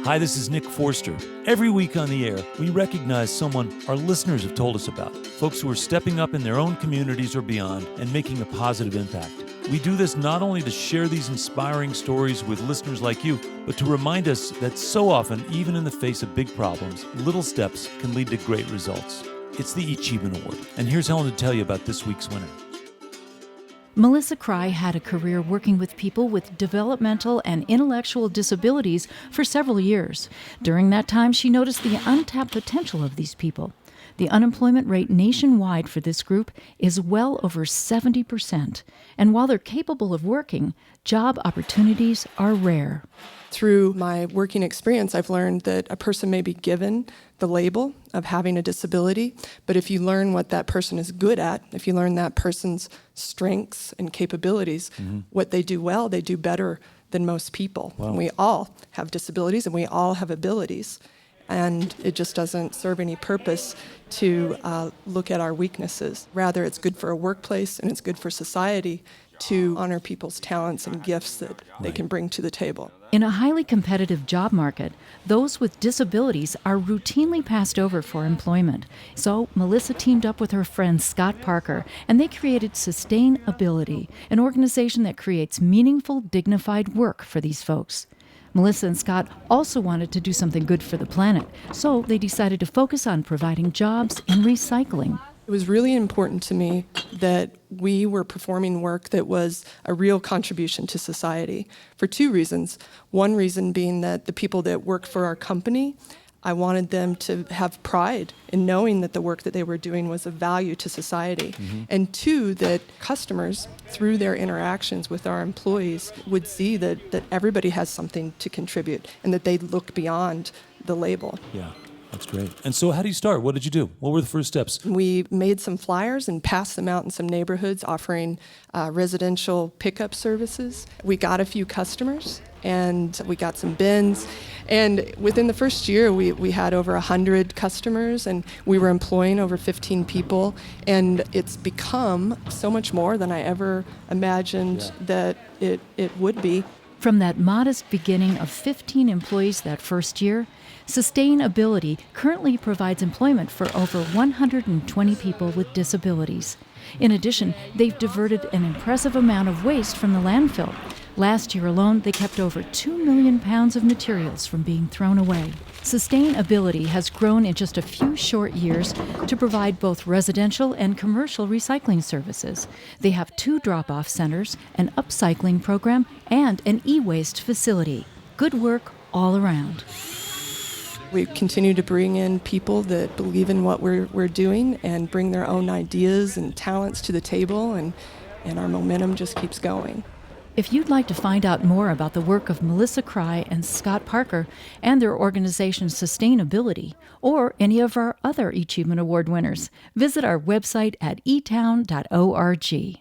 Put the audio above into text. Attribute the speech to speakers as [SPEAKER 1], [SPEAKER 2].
[SPEAKER 1] Hi, this is Nick Forster. Every week on the air, we recognize someone our listeners have told us about, folks who are stepping up in their own communities or beyond and making a positive impact. We do this not only to share these inspiring stories with listeners like you, but to remind us that so often, even in the face of big problems, little steps can lead to great results. It's the eChievement Award, and here's Helen to tell you about this week's winner.
[SPEAKER 2] Melisa Kraai had a career working with people with developmental and intellectual disabilities for several years. During that time, she noticed the untapped potential of these people. The unemployment rate nationwide for this group is well over 70%. And while they're capable of working, job opportunities are rare.
[SPEAKER 3] Through my working experience, I've learned that a person may be given the label of having a disability, but if you learn what that person is good at, if you learn that person's strengths and capabilities, what they do well, they do better than most people.
[SPEAKER 1] Wow.
[SPEAKER 3] And we all have disabilities and we all have abilities. And it just doesn't serve any purpose to look at our weaknesses. Rather, it's good for a workplace and it's good for society to honor people's talents and gifts that they can bring to the table.
[SPEAKER 2] In a highly competitive job market, those with disabilities are routinely passed over for employment. So Melisa teamed up with her friend Scott Parker, and they created Sustainability, an organization that creates meaningful, dignified work for these folks. Melisa and Scott also wanted to do something good for the planet, so they decided to focus on providing jobs in recycling.
[SPEAKER 3] It was really important to me that we were performing work that was a real contribution to society for two reasons. One reason being that the people that work for our company, I wanted them to have pride in knowing that the work that they were doing was of value to society. And two, that customers, through their interactions with our employees, would see that everybody has something to contribute and that they'd look beyond the label.
[SPEAKER 1] Yeah. That's great. And so how do you start? What did you do? What were the first steps?
[SPEAKER 3] We made some flyers and passed them out in some neighborhoods offering residential pickup services. We got a few customers and we got some bins. And within the first year, we had over 100 customers and we were employing over 15 people. And it's become so much more than I ever imagined that it would be.
[SPEAKER 2] From that modest beginning of 15 employees that first year, Sustainability currently provides employment for over 120 people with disabilities. In addition, they've diverted an impressive amount of waste from the landfill. Last year alone, they kept over 2 million pounds of materials from being thrown away. Sustainability has grown in just a few short years to provide both residential and commercial recycling services. They have 2 drop-off centers, an upcycling program, and an e-waste facility. Good work all around.
[SPEAKER 3] We continue to bring in people that believe in what we're doing and bring their own ideas and talents to the table, and our momentum just keeps going.
[SPEAKER 2] If you'd like to find out more about the work of Melisa Kraai and Scott Parker and their organization Sustainability, or any of our other eChievement Award winners, visit our website at eTown.org.